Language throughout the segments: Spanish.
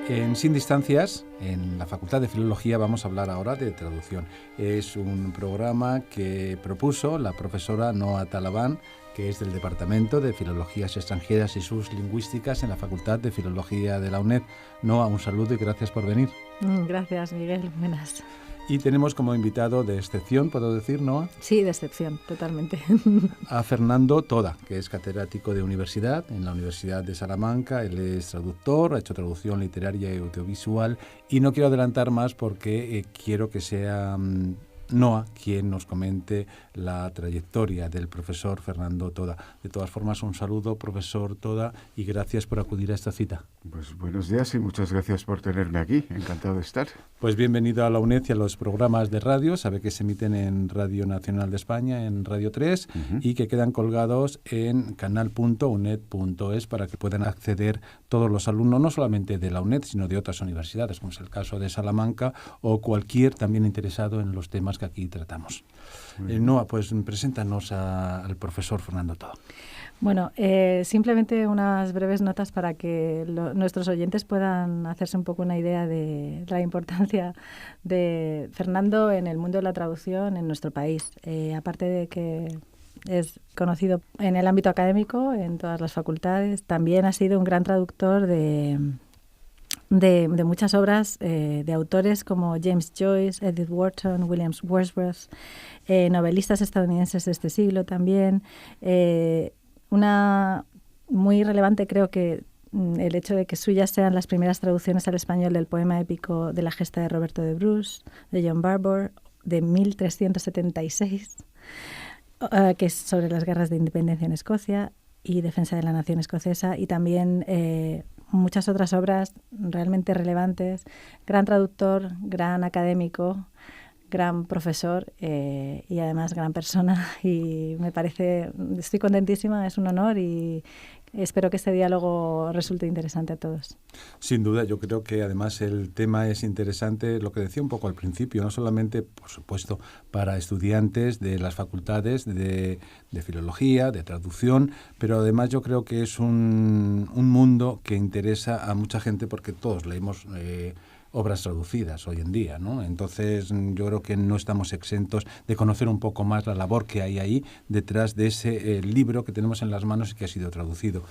En Sin Distancias, en la Facultad de Filología, vamos a hablar ahora de traducción. Es un programa que propuso la profesora Noa Talabán, que es del Departamento de Filologías Extranjeras y sus Lingüísticas en la Facultad de Filología de la UNED. Noa, un saludo y gracias por venir. Gracias, Miguel. Buenas. Y tenemos como invitado de excepción, ¿puedo decir, Noa? Sí, de excepción, totalmente. A Fernando Toda, que es catedrático de universidad en la Universidad de Salamanca. Él es traductor, ha hecho traducción literaria y audiovisual. Y no quiero adelantar más porque quiero que sea Noa quien nos comente la trayectoria del profesor Fernando Toda. De todas formas, un saludo, profesor Toda, y gracias por acudir a esta cita. Pues buenos días y muchas gracias por tenerme aquí. Encantado de estar. Pues bienvenido a la UNED y a los programas de radio. Sabe que se emiten en Radio Nacional de España, en Radio 3, y que quedan colgados en canal.uned.es para que puedan acceder todos los alumnos, no solamente de la UNED, sino de otras universidades, como es el caso de Salamanca, o cualquier también interesado en los temas que aquí tratamos. Noa, pues preséntanos al profesor Fernando Toda. Bueno, simplemente unas breves notas para que nuestros oyentes puedan hacerse un poco una idea de la importancia de Fernando en el mundo de la traducción en nuestro país. Aparte de que es conocido en el ámbito académico, en todas las facultades, también ha sido un gran traductor de muchas obras de autores como James Joyce, Edith Wharton, William Wordsworth, novelistas estadounidenses de este siglo también. Una muy relevante, creo que el hecho de que suyas sean las primeras traducciones al español del poema épico de la gesta de Roberto de Bruce, de John Barbour, de 1376, que es sobre las guerras de independencia en Escocia y defensa de la nación escocesa, y también muchas otras obras realmente relevantes. Gran traductor, gran académico, gran profesor y además gran persona, y estoy contentísima, es un honor y espero que este diálogo resulte interesante a todos. Sin duda, yo creo que además el tema es interesante, lo que decía un poco al principio, no solamente, por supuesto, para estudiantes de las facultades de filología, de traducción, pero además yo creo que es un mundo que interesa a mucha gente porque todos leemos obras traducidas hoy en día, ¿no? Entonces yo creo que no estamos exentos de conocer un poco más la labor que hay ahí detrás de ese libro que tenemos en las manos y que ha sido traducido.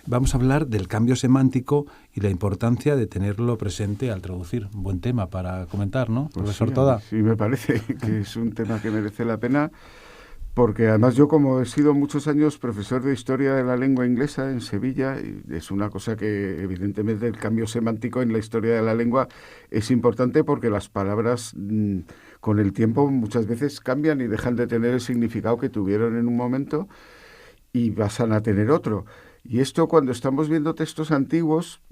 Vamos a hablar del cambio semántico y la importancia de tenerlo presente al traducir. Un buen tema para comentar, ¿no, pues profesor sí, Toda? Sí, me parece que es un tema que merece la pena, porque además yo, como he sido muchos años profesor de Historia de la Lengua Inglesa en Sevilla, es una cosa que evidentemente el cambio semántico en la historia de la lengua es importante, porque las palabras con el tiempo muchas veces cambian y dejan de tener el significado que tuvieron en un momento y pasan a tener otro. Y esto, cuando estamos viendo textos antiguos,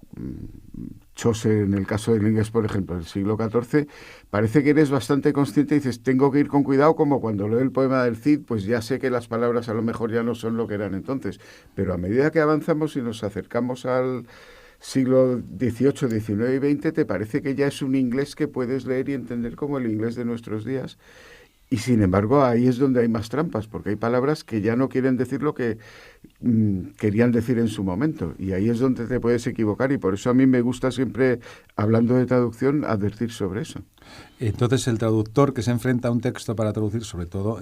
Chaucer en el caso del inglés, por ejemplo, del siglo XIV, parece que eres bastante consciente y dices, tengo que ir con cuidado, como cuando leo el poema del Cid, pues ya sé que las palabras a lo mejor ya no son lo que eran entonces. Pero a medida que avanzamos y nos acercamos al siglo XVIII, XIX y XX, te parece que ya es un inglés que puedes leer y entender como el inglés de nuestros días. Y sin embargo, ahí es donde hay más trampas, porque hay palabras que ya no quieren decir lo que querían decir en su momento. Y ahí es donde te puedes equivocar, y por eso a mí me gusta siempre, hablando de traducción, advertir sobre eso. Entonces, el traductor que se enfrenta a un texto para traducir, sobre todo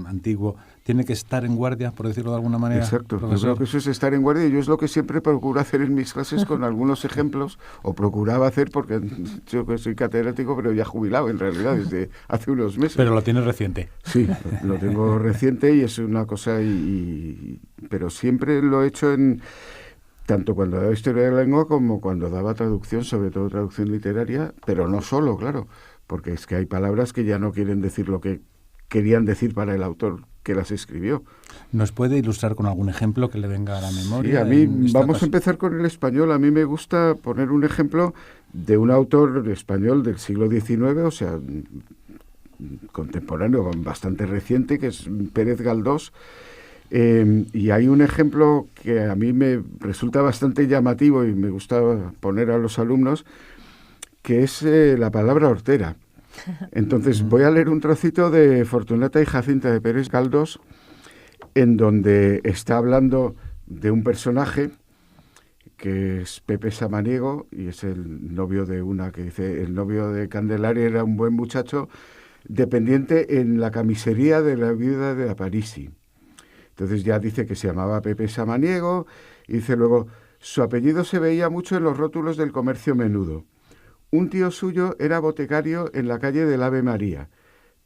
antiguo, tiene que estar en guardia, por decirlo de alguna manera. Exacto, profesor. Yo creo que eso es estar en guardia, y yo es lo que siempre procuro hacer en mis clases con algunos ejemplos, o procuraba hacer, porque yo que soy catedrático, pero ya jubilado en realidad desde hace unos meses. Pero lo tienes reciente. Sí, lo tengo reciente, y es una cosa, pero siempre lo he hecho tanto cuando daba historia de la lengua como cuando daba traducción, sobre todo traducción literaria, pero no solo, claro, porque es que hay palabras que ya no quieren decir lo que querían decir para el autor que las escribió. ¿Nos puede ilustrar con algún ejemplo que le venga a la memoria? Sí, a mí vamos a empezar con el español. A mí me gusta poner un ejemplo de un autor español del siglo XIX, o sea, contemporáneo, bastante reciente, que es Pérez Galdós. Y hay un ejemplo que a mí me resulta bastante llamativo y me gusta poner a los alumnos, que es la palabra hortera. Entonces voy a leer un trocito de Fortunata y Jacinta de Pérez Galdós, en donde está hablando de un personaje que es Pepe Samaniego, y es el novio de una que dice, el novio de Candelaria era un buen muchacho, dependiente en la camisería de la viuda de Aparici. Entonces ya dice que se llamaba Pepe Samaniego, y dice luego, su apellido se veía mucho en los rótulos del comercio menudo. Un tío suyo era boticario en la calle del Ave María.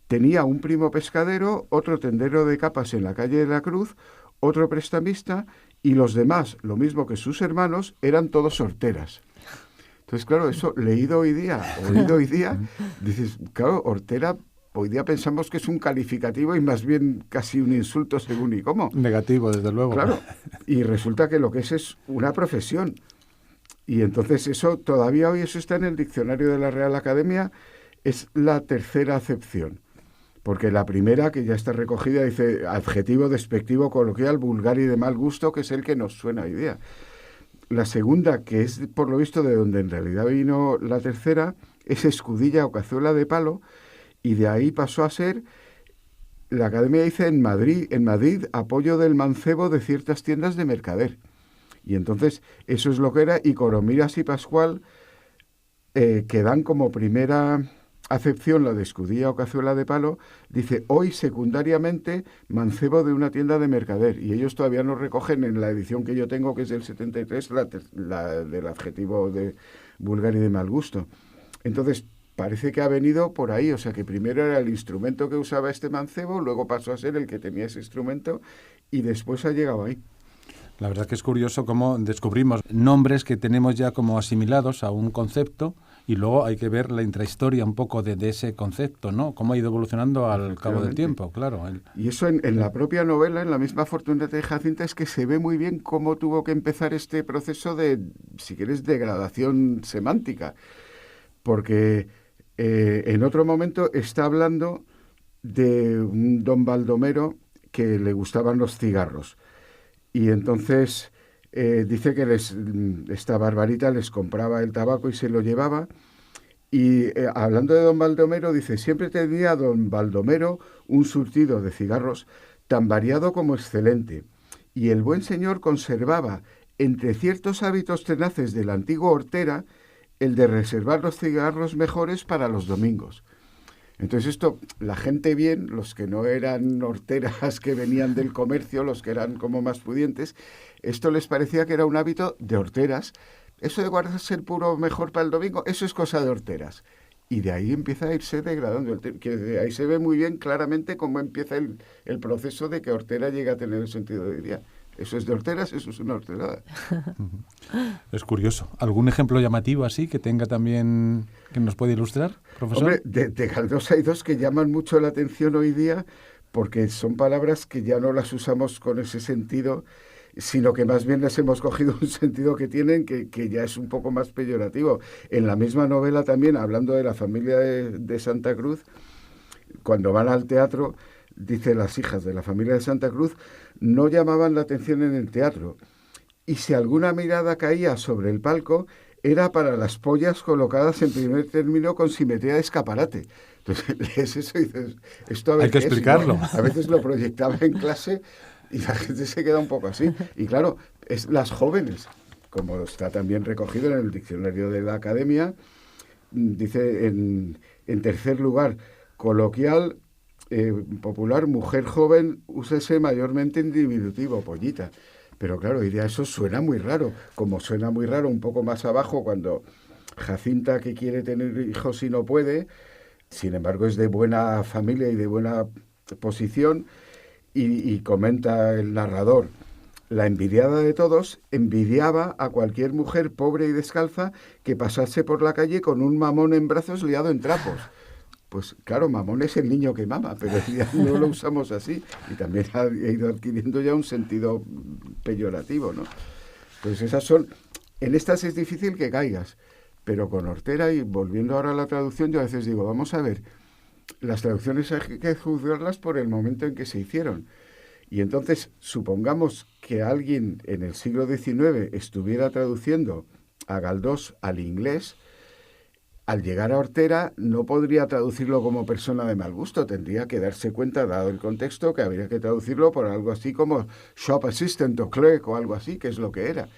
Tenía un primo pescadero, otro tendero de capas en la calle de la Cruz, otro prestamista, y los demás, lo mismo que sus hermanos, eran todos horteras. Entonces, claro, eso oído hoy día, dices, claro, hortera, hoy día pensamos que es un calificativo y más bien casi un insulto según y cómo. Negativo, desde luego. Claro, y resulta que lo que es una profesión. Y entonces eso, todavía hoy eso está en el diccionario de la Real Academia, es la tercera acepción. Porque la primera, que ya está recogida, dice adjetivo despectivo, coloquial, vulgar y de mal gusto, que es el que nos suena hoy día. La segunda, que es por lo visto de donde en realidad vino la tercera, es escudilla o cazuela de palo, y de ahí pasó a ser, la Academia dice en Madrid, apoyo del mancebo de ciertas tiendas de mercader. Y entonces eso es lo que era, y Coromiras y Pascual, que dan como primera acepción la de escudilla o cazuela de palo, dice hoy secundariamente mancebo de una tienda de mercader, y ellos todavía no recogen en la edición que yo tengo, que es del 73, la del adjetivo de vulgar y de mal gusto. Entonces parece que ha venido por ahí, o sea que primero era el instrumento que usaba este mancebo, luego pasó a ser el que tenía ese instrumento y después ha llegado ahí. La verdad que es curioso cómo descubrimos nombres que tenemos ya como asimilados a un concepto, y luego hay que ver la intrahistoria un poco de ese concepto, ¿no? Cómo ha ido evolucionando al cabo del tiempo, claro. Y eso en la propia novela, en la misma Fortunata de Jacinta, es que se ve muy bien cómo tuvo que empezar este proceso de, si quieres, degradación semántica. Porque en otro momento está hablando de un don Baldomero que le gustaban los cigarros. Y entonces dice que esta Barbarita les compraba el tabaco y se lo llevaba. Y hablando de don Baldomero, dice, siempre tenía don Baldomero un surtido de cigarros tan variado como excelente. Y el buen señor conservaba, entre ciertos hábitos tenaces del antiguo hortera, el de reservar los cigarros mejores para los domingos. Entonces esto, la gente bien, los que no eran horteras que venían del comercio, los que eran como más pudientes, esto les parecía que era un hábito de horteras. Eso de guardarse el puro mejor para el domingo, eso es cosa de horteras. Y de ahí empieza a irse degradando. Que ahí se ve muy bien claramente cómo empieza el proceso de que hortera llega a tener el sentido de hoy día. Eso es de horteras, eso es una horterada. Es curioso. ¿Algún ejemplo llamativo así que tenga también, que nos puede ilustrar, profesor? Hombre, de Galdós hay dos que llaman mucho la atención hoy día porque son palabras que ya no las usamos con ese sentido, sino que más bien les hemos cogido un sentido que tienen que ya es un poco más peyorativo. En la misma novela también, hablando de la familia de Santa Cruz, cuando van al teatro, dice las hijas de la familia de Santa Cruz, no llamaban la atención en el teatro. Y si alguna mirada caía sobre el palco, era para las pollas colocadas en primer término con simetría de escaparate. Entonces lees eso y dices, esto a ver hay que explicarlo. ¿no? A veces lo proyectaba en clase y la gente se queda un poco así. Y claro, es las jóvenes, como está también recogido en el diccionario de la Academia, dice en tercer lugar, coloquial, popular, mujer joven, úsese mayormente en diminutivo, pollita. Pero claro, hoy día eso suena muy raro, como suena muy raro un poco más abajo cuando Jacinta, que quiere tener hijos y no puede, sin embargo es de buena familia y de buena posición, y comenta el narrador, la envidiada de todos envidiaba a cualquier mujer pobre y descalza que pasase por la calle con un mamón en brazos liado en trapos. Pues claro, mamón es el niño que mama, pero ya no lo usamos así. Y también ha ido adquiriendo ya un sentido peyorativo, ¿no? Pues esas son... En estas es difícil que caigas, pero con hortera, y volviendo ahora a la traducción, yo a veces digo, vamos a ver, las traducciones hay que juzgarlas por el momento en que se hicieron. Y entonces, supongamos que alguien en el siglo XIX estuviera traduciendo a Galdós al inglés, al llegar a hortera no podría traducirlo como persona de mal gusto, tendría que darse cuenta, dado el contexto, que habría que traducirlo por algo así como shop assistant o clerk o algo así, que es lo que era.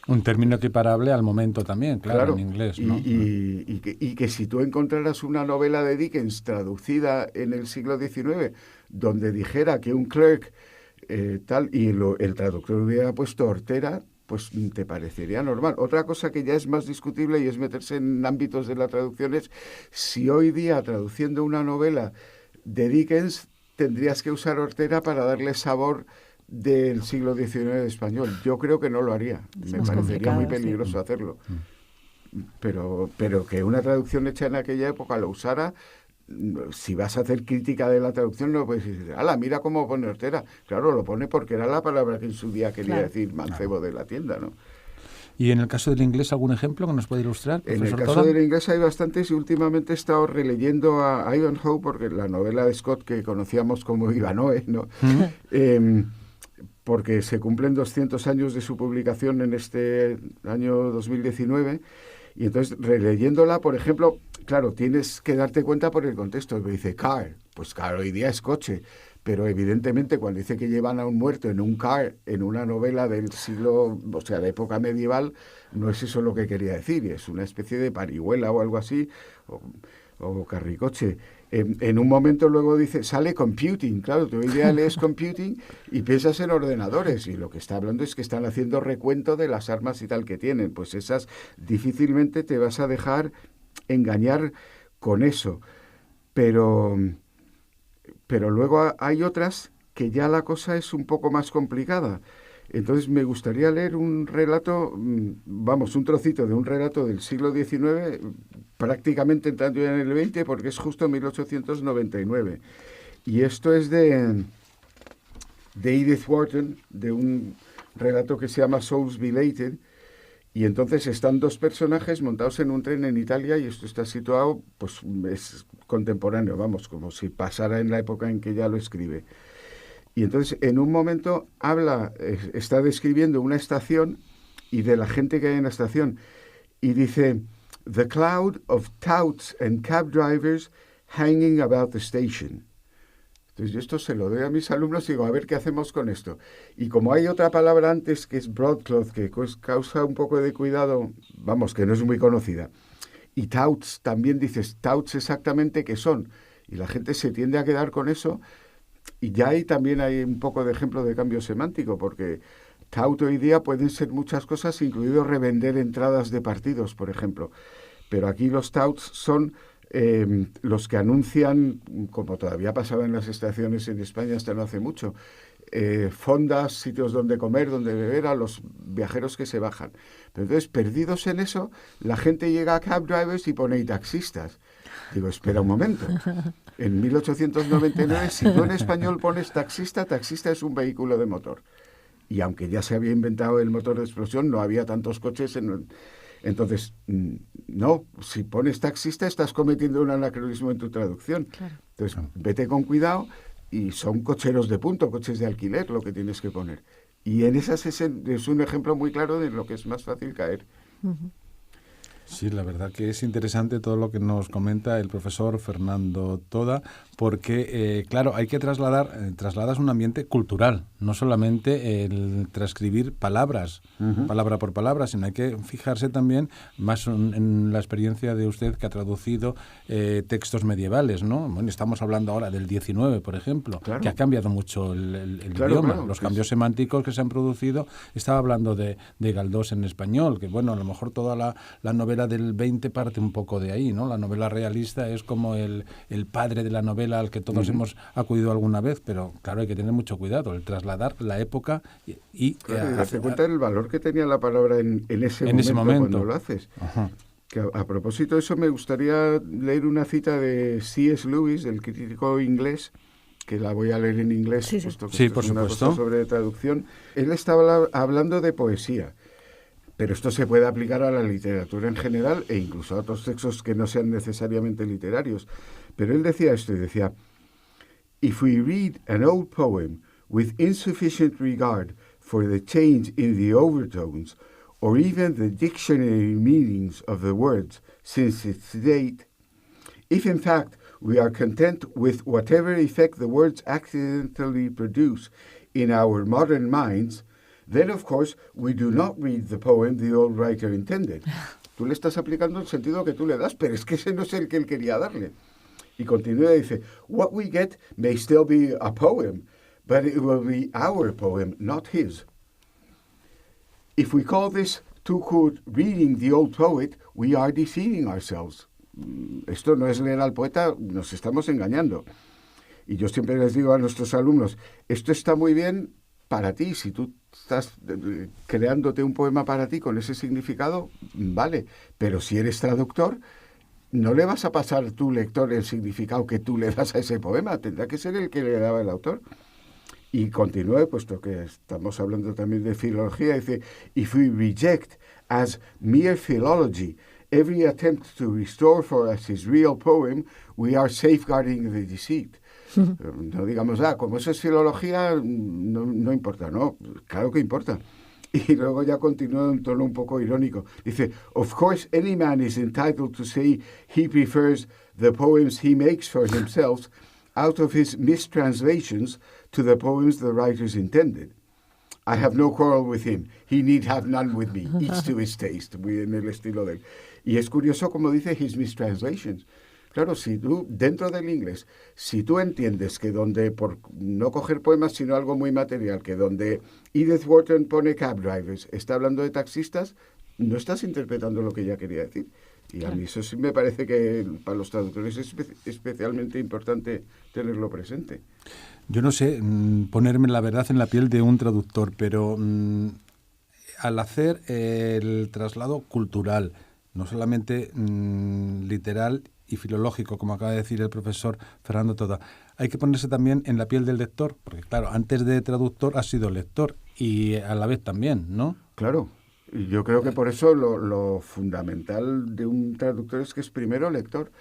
Un término equiparable al momento también, claro, en inglés, ¿no? Y que si tú encontraras una novela de Dickens traducida en el siglo XIX, donde dijera que un clerk tal, y el traductor hubiera puesto hortera, pues te parecería normal. Otra cosa que ya es más discutible y es meterse en ámbitos de la traducción es si hoy día, traduciendo una novela de Dickens, tendrías que usar hortera para darle sabor del siglo XIX español. Yo creo que no lo haría. Me parecería muy peligroso hacerlo. Pero que una traducción hecha en aquella época lo usara, si vas a hacer crítica de la traducción, no puedes decir, ¡hala, mira cómo pone hortera! Claro, lo pone porque era la palabra que en su día quería decir mancebo de la tienda, ¿no? ¿Y en el caso del inglés algún ejemplo que nos puede ilustrar, profesor En el caso del inglés hay bastantes y últimamente he estado releyendo a Ivanhoe porque la novela de Scott que conocíamos como Ivanhoe, ¿no? Porque se cumplen 200 años de su publicación en este año 2019 y entonces releyéndola, por ejemplo, claro, tienes que darte cuenta por el contexto, que dice car, pues car hoy día es coche, pero evidentemente cuando dice que llevan a un muerto en un car, en una novela del siglo, o sea, de época medieval, no es eso lo que quería decir, es una especie de parihuela o algo así, o carricoche. En un momento luego dice, sale computing, claro, tu idea lees computing y piensas en ordenadores, y lo que está hablando es que están haciendo recuento de las armas y tal que tienen, pues esas difícilmente te vas a dejar engañar con eso, pero luego hay otras que ya la cosa es un poco más complicada. Entonces me gustaría leer un relato, un trocito de un relato del siglo XIX, prácticamente entrando ya en el XX, porque es justo 1899. Y esto es de Edith Wharton, de un relato que se llama Souls Belated. Y entonces están dos personajes montados en un tren en Italia y esto está situado, pues es contemporáneo, como si pasara en la época en que ella lo escribe. Y entonces, en un momento, está describiendo una estación y de la gente que hay en la estación. Y dice, "The cloud of touts and cab drivers hanging about the station." Entonces, yo esto se lo doy a mis alumnos y digo, a ver qué hacemos con esto. Y como hay otra palabra antes que es broadcloth, que causa un poco de cuidado, que no es muy conocida. Y touts, también dices, touts exactamente qué son. Y la gente se tiende a quedar con eso. Y ya ahí también hay un poco de ejemplo de cambio semántico, porque tout hoy día pueden ser muchas cosas, incluido revender entradas de partidos, por ejemplo. Pero aquí los touts son los que anuncian, como todavía pasaba en las estaciones en España hasta no hace mucho, fondas, sitios donde comer, donde beber a los viajeros que se bajan. Pero entonces, perdidos en eso, la gente llega a cab drivers y pone y taxistas. Digo, espera un momento. En 1899, si tú en español pones taxista, taxista es un vehículo de motor. Y aunque ya se había inventado el motor de explosión, no había tantos coches. Entonces, no, si pones taxista estás cometiendo un anacronismo en tu traducción. Claro. Entonces, vete con cuidado y son cocheros de punto, coches de alquiler lo que tienes que poner. Y en esas es un ejemplo muy claro de lo que es más fácil caer. Uh-huh. Sí, la verdad que es interesante todo lo que nos comenta el profesor Fernando Toda, porque, claro, hay que trasladas un ambiente cultural, no solamente el transcribir palabras, palabra por palabra, sino hay que fijarse también más en la experiencia de usted que ha traducido textos medievales, ¿no? Bueno, estamos hablando ahora del 19, por ejemplo, claro, que ha cambiado mucho el idioma, claro, los cambios semánticos que se han producido. Estaba hablando de Galdós en español, que bueno, a lo mejor toda la novela del 20 parte un poco de ahí, ¿no? La novela realista es como el padre de la novela al que todos hemos acudido alguna vez, pero claro, hay que tener mucho cuidado, el trasladar la época y claro, darte cuenta del valor que tenía la palabra en ese momento cuando lo haces. Ajá. Que a propósito de eso, me gustaría leer una cita de C.S. Lewis, del crítico inglés, que la voy a leer en inglés, puesto que por es una supuesto, cosa sobre traducción. Él estaba hablando de poesía. Pero esto se puede aplicar a la literatura en general e incluso a otros textos que no sean necesariamente literarios. Pero él decía esto, y decía, "If we read an old poem with insufficient regard for the change in the overtones or even the dictionary meanings of the words since its date, if in fact we are content with whatever effect the words accidentally produce in our modern minds, then of course we do not read the poem the old writer intended. Tú le estás aplicando el sentido que tú le das, pero es que ese no es el que él quería darle. Y continúa y dice, what we get may still be a poem, but it will be our poem, not his. If we call this Tukur reading the old poet, we are deceiving ourselves. Esto no es leer al poeta, nos estamos engañando. Y yo siempre les digo a nuestros alumnos, esto está muy bien para ti, si tú estás creándote un poema para ti con ese significado, vale, pero si eres traductor, no le vas a pasar tu lector el significado que tú le das a ese poema, tendrá que ser el que le daba el autor. Y continúe, puesto que estamos hablando también de filología, dice, if we reject as mere philology every attempt to restore for us his real poem, we are safeguarding the deceit. No digamos, como eso es filología, no importa, no, claro que importa. Y luego ya continúa en un tono un poco irónico. Dice, of course any man is entitled to say he prefers the poems he makes for himself out of his mistranslations to the poems the writers intended. I have no quarrel with him. He need have none with me. Each to his taste. Muy en el estilo de él. Y es curioso como dice his mistranslations. Claro, si tú, dentro del inglés, si tú entiendes que donde, por no coger poemas, sino algo muy material, que donde Edith Wharton pone cab drivers, está hablando de taxistas, no estás interpretando lo que ella quería decir. Y a mí eso sí me parece que para los traductores es especialmente importante tenerlo presente. Yo no sé ponerme la verdad en la piel de un traductor, pero al hacer el traslado cultural, no solamente literal y filológico, como acaba de decir el profesor Fernando Toda, hay que ponerse también en la piel del lector, porque claro, antes de traductor has sido lector y a la vez también, ¿no? Claro. Y yo creo que por eso lo fundamental de un traductor es que es primero lector.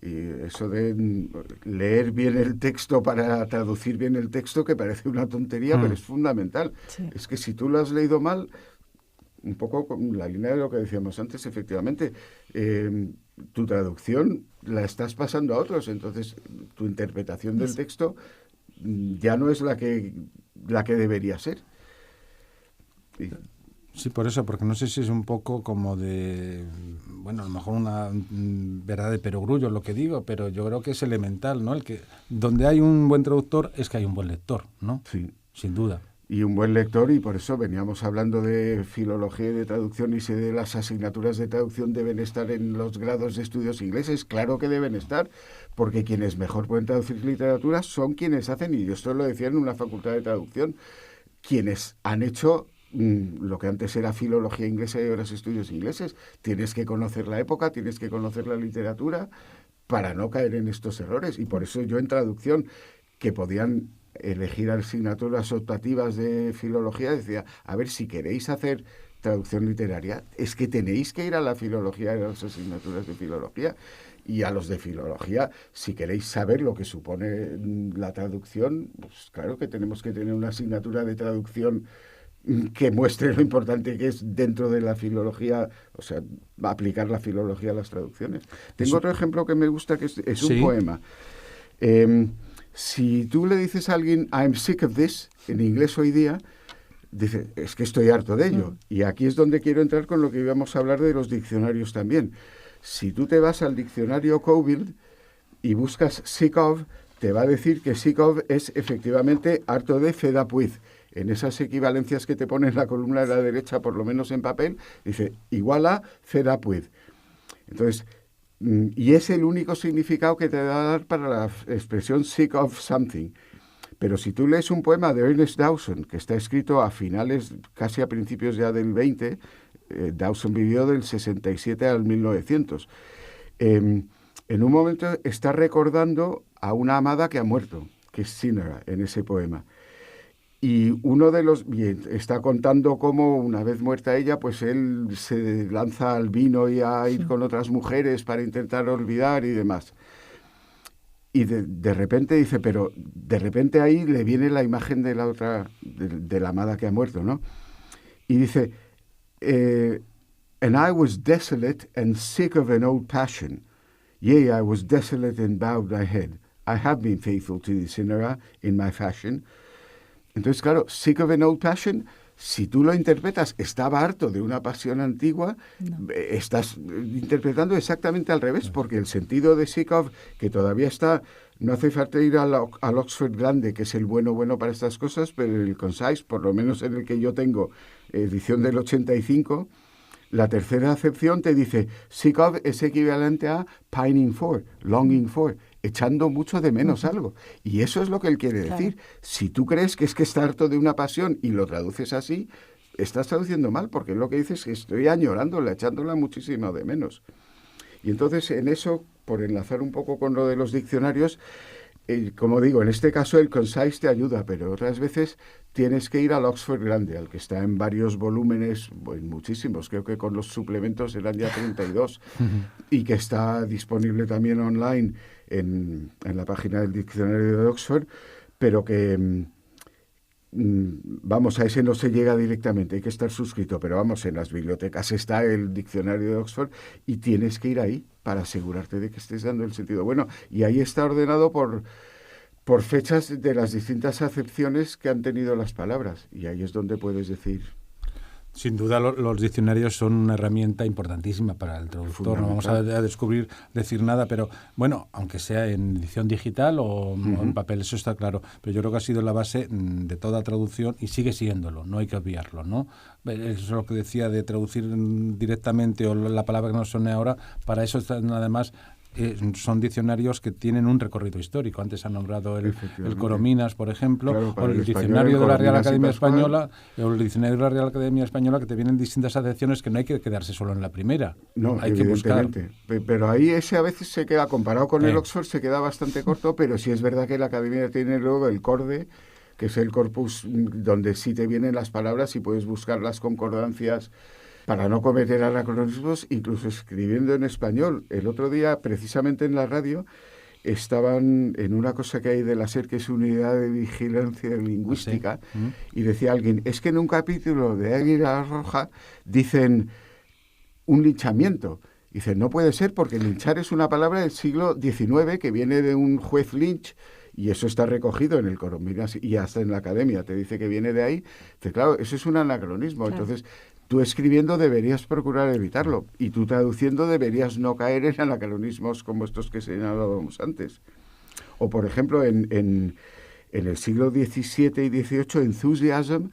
Y eso de leer bien el texto para traducir bien el texto, que parece una tontería, pero es fundamental. Sí. Es que si tú lo has leído mal, un poco con la línea de lo que decíamos antes, efectivamente, tu traducción la estás pasando a otros, entonces tu interpretación del texto ya no es la que debería ser. Y, sí, por eso, porque no sé si es un poco como de, bueno, a lo mejor una verdad de perogrullo lo que digo, pero yo creo que es elemental, ¿no? El que donde hay un buen traductor es que hay un buen lector, ¿no? Sí. Sin duda. Y un buen lector, y por eso veníamos hablando de filología y de traducción, y si de las asignaturas de traducción deben estar en los grados de estudios ingleses, claro que deben estar, porque quienes mejor pueden traducir literatura son quienes hacen, y yo esto lo decía en una facultad de traducción, quienes han hecho lo que antes era filología inglesa y ahora es estudios ingleses. Tienes que conocer la época, tienes que conocer la literatura para no caer en estos errores. Y por eso yo en traducción, que podían elegir asignaturas optativas de filología, decía, a ver, si queréis hacer traducción literaria, es que tenéis que ir a la filología y a las asignaturas de filología. Y a los de filología, si queréis saber lo que supone la traducción, pues claro que tenemos que tener una asignatura de traducción que muestre lo importante que es dentro de la filología, o sea, aplicar la filología a las traducciones. Tengo otro ejemplo que me gusta, que es un poema. Si tú le dices a alguien, I'm sick of this, en inglés hoy día, dice, es que estoy harto de ello. Y aquí es donde quiero entrar con lo que íbamos a hablar de los diccionarios también. Si tú te vas al diccionario Coville y buscas sick of, te va a decir que sick of es efectivamente harto de, fed up with. En esas equivalencias que te pone en la columna de la derecha, por lo menos en papel, dice igual a fed up with. Entonces, y es el único significado que te va a dar para la expresión sick of something. Pero si tú lees un poema de Ernest Dowson, que está escrito a finales, casi a principios ya del 20, Dowson vivió del 67 al 1900, en un momento está recordando a una amada que ha muerto, que es Cinera, en ese poema. Y uno de los, está contando cómo una vez muerta ella, pues él se lanza al vino y a ir con otras mujeres para intentar olvidar y demás. Y de repente dice, pero de repente ahí le viene la imagen de la otra, de la amada que ha muerto, ¿no? Y dice, and I was desolate and sick of an old passion. Yea, I was desolate and bowed my head. I have been faithful to the Cinera in my fashion. Entonces, claro, sick of an old passion, Si tú lo interpretas, estaba harto de una pasión antigua, estás interpretando exactamente al revés, porque el sentido de sick of, que todavía está, no hace falta ir al Oxford Grande, que es el bueno para estas cosas, pero el Concise, por lo menos en el que yo tengo, edición del 85, la tercera acepción te dice, sick of es equivalente a pining for, longing for, echando mucho de menos algo. Y eso es lo que él quiere decir. Si tú crees que es que está harto de una pasión y lo traduces así, estás traduciendo mal, porque lo que dices es que estoy añorándola, echándola muchísimo de menos. Y entonces en eso, por enlazar un poco con lo de los diccionarios, como digo, en este caso el Concise te ayuda, pero otras veces tienes que ir al Oxford Grande, al que está en varios volúmenes, bueno, muchísimos, creo que con los suplementos eran ya 32, y que está disponible también online en la página del diccionario de Oxford, pero que, vamos, a ese no se llega directamente, hay que estar suscrito, pero vamos, en las bibliotecas está el diccionario de Oxford y tienes que ir ahí para asegurarte de que estés dando el sentido bueno. Y ahí está ordenado por fechas de las distintas acepciones que han tenido las palabras. Y ahí es donde puedes decir... Sin duda los diccionarios son una herramienta importantísima para el traductor. No vamos a decir nada, pero bueno, aunque sea en edición digital o en papel, eso está claro. Pero yo creo que ha sido la base de toda traducción y sigue siéndolo, no hay que obviarlo, ¿no? Eso es lo que decía de traducir directamente o la palabra que nos suene ahora. Para eso están además... son diccionarios que tienen un recorrido histórico. Antes han nombrado el Corominas, por ejemplo, claro, o el diccionario de la Real Academia Española, o el diccionario de la Real Academia Española, que te vienen distintas acepciones que no hay que quedarse solo en la primera. No, hay que buscar. Pero ahí ese a veces se queda, comparado con el Oxford, se queda bastante corto, pero sí es verdad que la Academia tiene luego el CORDE, que es el corpus donde sí te vienen las palabras y puedes buscar las concordancias para no cometer anacronismos, incluso escribiendo en español. El otro día, precisamente en la radio, estaban en una cosa que hay de la SER, que es Unidad de Vigilancia Lingüística, y decía alguien, es que en un capítulo de Águila Roja dicen un linchamiento. Dice, no puede ser, porque linchar es una palabra del siglo XIX que viene de un juez Lynch, y eso está recogido en el Corominas y hasta en la Academia. Te dice que viene de ahí. Dice, claro, eso es un anacronismo. Claro. Entonces, tú escribiendo deberías procurar evitarlo y tú traduciendo deberías no caer en anacronismos como estos que señalábamos antes. O, por ejemplo, en el siglo XVII y XVIII, enthusiasm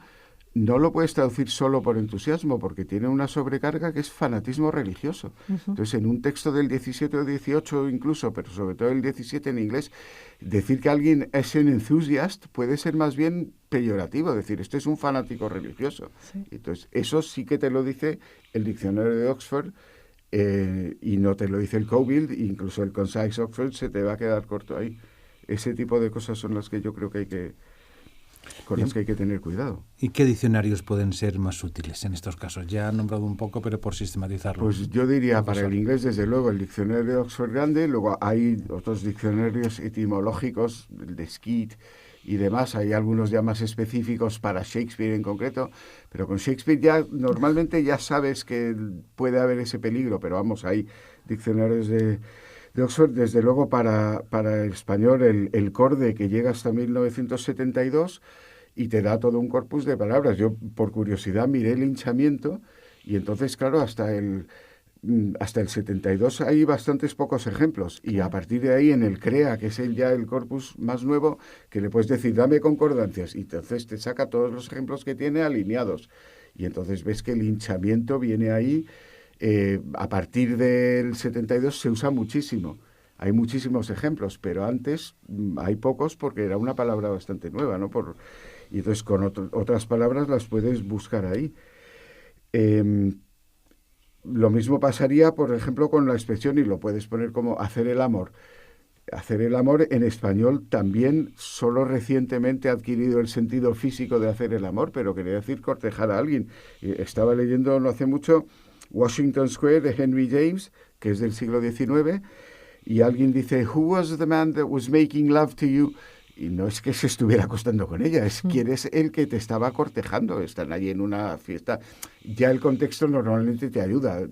no lo puedes traducir solo por entusiasmo, porque tiene una sobrecarga que es fanatismo religioso. Entonces, en un texto del XVII o XVIII incluso, pero sobre todo el XVII en inglés, decir que alguien es un enthusiast puede ser más bien peyorativo, decir, este es un fanático religioso. Sí. Entonces, eso sí que te lo dice el diccionario de Oxford, y no te lo dice el Cowfield, incluso el Concise Oxford se te va a quedar corto ahí. Ese tipo de cosas son las que yo creo que hay que... con las que hay que tener cuidado. ¿Y qué diccionarios pueden ser más útiles en estos casos? Ya han nombrado un poco, pero por sistematizarlo. Pues yo diría para el inglés, desde luego, el diccionario de Oxford Grande, luego hay otros diccionarios etimológicos, el de Skeat y demás, hay algunos ya más específicos para Shakespeare en concreto, pero con Shakespeare ya normalmente ya sabes que puede haber ese peligro, pero vamos, hay diccionarios de Oxford, desde luego para el español, el CORDE, que llega hasta 1972 y te da todo un corpus de palabras. Yo, por curiosidad, miré el linchamiento y entonces, claro, hasta el 72 hay bastantes pocos ejemplos. Y a partir de ahí, en el CREA, que es ya el corpus más nuevo, que le puedes decir, dame concordancias, y entonces te saca todos los ejemplos que tiene alineados. Y entonces ves que el linchamiento viene ahí. A partir del 72 se usa muchísimo. Hay muchísimos ejemplos, pero antes hay pocos porque era una palabra bastante nueva, ¿no? Y entonces con otras palabras las puedes buscar ahí. Lo mismo pasaría, por ejemplo, con la expresión, y lo puedes poner como hacer el amor. Hacer el amor en español también solo recientemente ha adquirido el sentido físico de hacer el amor, pero quería decir cortejar a alguien. Estaba leyendo no hace mucho Washington Square de Henry James, que es del siglo XIX, y alguien dice, "Who was the man that was making love to you?" Y no es que se estuviera acostando con ella, es quién es el que te estaba cortejando. Están allí en una fiesta. Ya el contexto normalmente te ayuda,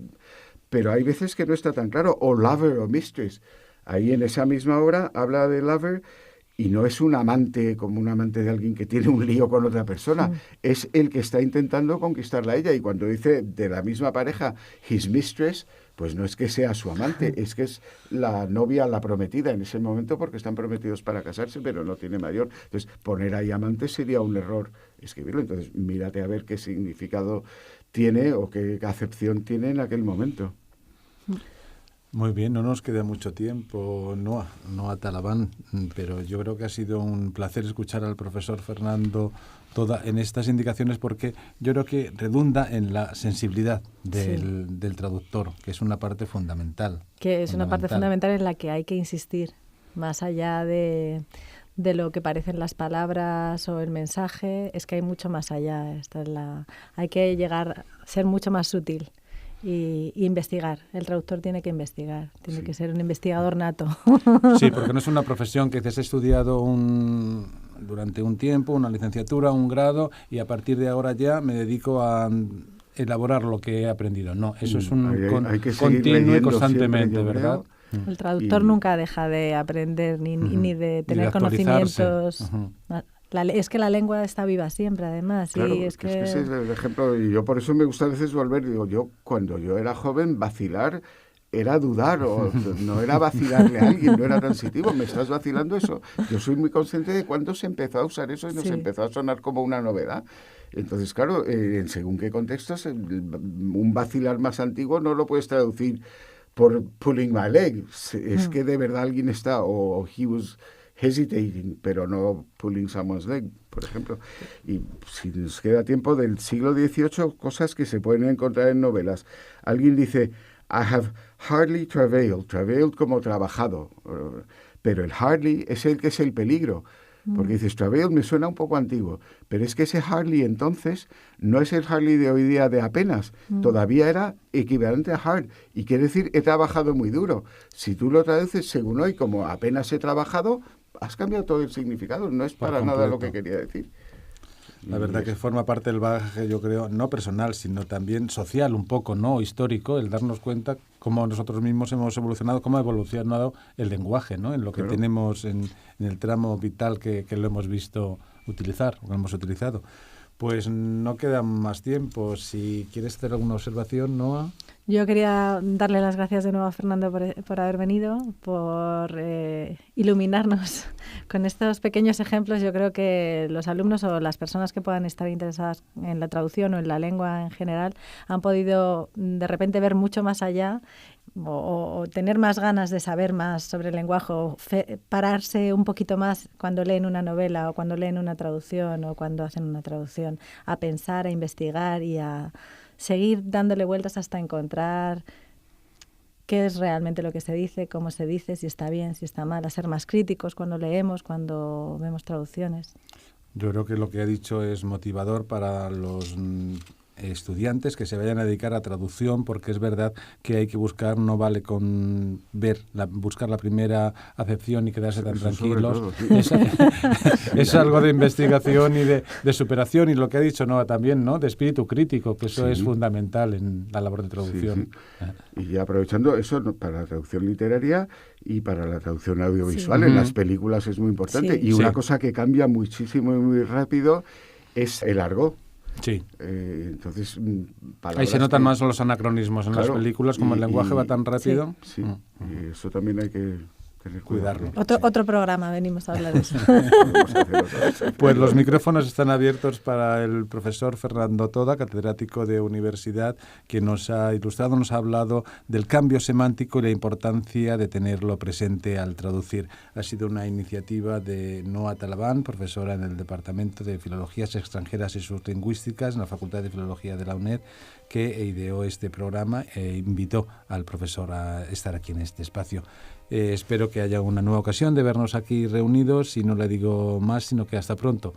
pero hay veces que no está tan claro. O lover o mistress. Ahí en esa misma obra habla de lover Y no es un amante como un amante de alguien que tiene un lío con otra persona. Es el que está intentando conquistarla a ella. Y cuando dice de la misma pareja, his mistress, pues no es que sea su amante, es que es la novia, la prometida en ese momento, porque están prometidos para casarse, pero no tiene mayor. Entonces, poner ahí amante sería un error escribirlo. Entonces, mírate a ver qué significado tiene o qué acepción tiene en aquel momento. Muy bien, no nos queda mucho tiempo, Noa Talabán, pero yo creo que ha sido un placer escuchar al profesor Fernando Toda en estas indicaciones, porque yo creo que redunda en la sensibilidad del traductor, que es una parte fundamental. Que es una parte fundamental en la que hay que insistir, más allá de lo que parecen las palabras o el mensaje, es que hay mucho más allá. Hay que llegar a ser mucho más sutil. Y investigar. El traductor tiene que investigar, tiene que ser un investigador nato. Sí, porque no es una profesión que te has estudiado durante un tiempo, una licenciatura, un grado, y a partir de ahora ya me dedico a elaborar lo que he aprendido. No, eso es un hay que continuo y constantemente, ¿verdad? El traductor nunca deja de aprender ni de tener conocimientos. Es que la lengua está viva siempre, además. Claro, y es que ese es el ejemplo. Y yo por eso me gusta a veces volver. Digo, cuando yo era joven, vacilar era dudar, o no era vacilarle a alguien, no era transitivo. ¿Me estás vacilando eso? Yo soy muy consciente de cuándo se empezó a usar eso y nos empezó a sonar como una novedad. Entonces, claro, en según qué contextos, un vacilar más antiguo no lo puedes traducir por pulling my leg. Es que de verdad alguien está, o he was hesitating, pero no pulling someone's leg, por ejemplo. Y si nos queda tiempo, del siglo XVIII, cosas que se pueden encontrar en novelas. Alguien dice, I have hardly travailed como trabajado, pero el hardly es el que es el peligro. Porque dices, travail me suena un poco antiguo, pero es que ese hardly entonces no es el hardly de hoy día de apenas, todavía era equivalente a hard, y quiere decir, he trabajado muy duro. Si tú lo traduces según hoy como apenas he trabajado, has cambiado todo el significado, no es para nada lo que quería decir. La verdad que forma parte del bagaje, yo creo, no personal, sino también social, un poco, ¿no? Histórico, el darnos cuenta cómo nosotros mismos hemos evolucionado, cómo ha evolucionado el lenguaje, ¿no? En lo que tenemos en el tramo vital que lo hemos visto utilizar, o que hemos utilizado. Pues no queda más tiempo. Si quieres hacer alguna observación, Noa. Yo quería darle las gracias de nuevo a Fernando por haber venido, por iluminarnos con estos pequeños ejemplos. Yo creo que los alumnos o las personas que puedan estar interesadas en la traducción o en la lengua en general han podido de repente ver mucho más allá o tener más ganas de saber más sobre el lenguaje, o pararse un poquito más cuando leen una novela o cuando leen una traducción o cuando hacen una traducción, a pensar, a investigar y a seguir dándole vueltas hasta encontrar qué es realmente lo que se dice, cómo se dice, si está bien, si está mal, a ser más críticos cuando leemos, cuando vemos traducciones. Yo creo que lo que ha dicho es motivador para los estudiantes que se vayan a dedicar a traducción, porque es verdad que hay que buscar, no vale con buscar la primera acepción y quedarse tan tranquilos. Todo, sí. Es algo de investigación y de superación, y lo que ha dicho Noa también, ¿no? De espíritu crítico, que eso es fundamental en la labor de traducción. Sí. Y aprovechando eso para la traducción literaria y para la traducción audiovisual, en las películas es muy importante. Y una cosa que cambia muchísimo y muy rápido es el argot. Sí. Entonces, ahí se notan más los anacronismos en las películas, como el lenguaje va tan rápido. Sí. Y eso también hay que tener cuidarlo. Otro programa, venimos a hablar de eso. Pues los micrófonos están abiertos para el profesor Fernando Toda, catedrático de universidad, que nos ha ilustrado, nos ha hablado del cambio semántico y la importancia de tenerlo presente al traducir. Ha sido una iniciativa de Noa Talabán, profesora en el Departamento de Filologías Extranjeras y Sublingüísticas en la Facultad de Filología de la UNED, que ideó este programa e invitó al profesor a estar aquí en este espacio. Espero que haya una nueva ocasión de vernos aquí reunidos, y no le digo más, sino que hasta pronto.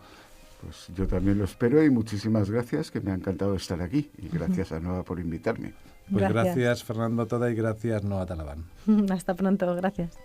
Pues yo también lo espero, y muchísimas gracias, que me ha encantado estar aquí, y gracias a Noa por invitarme. Pues gracias Fernando Toda, y gracias Noa Talabán. Hasta pronto, gracias.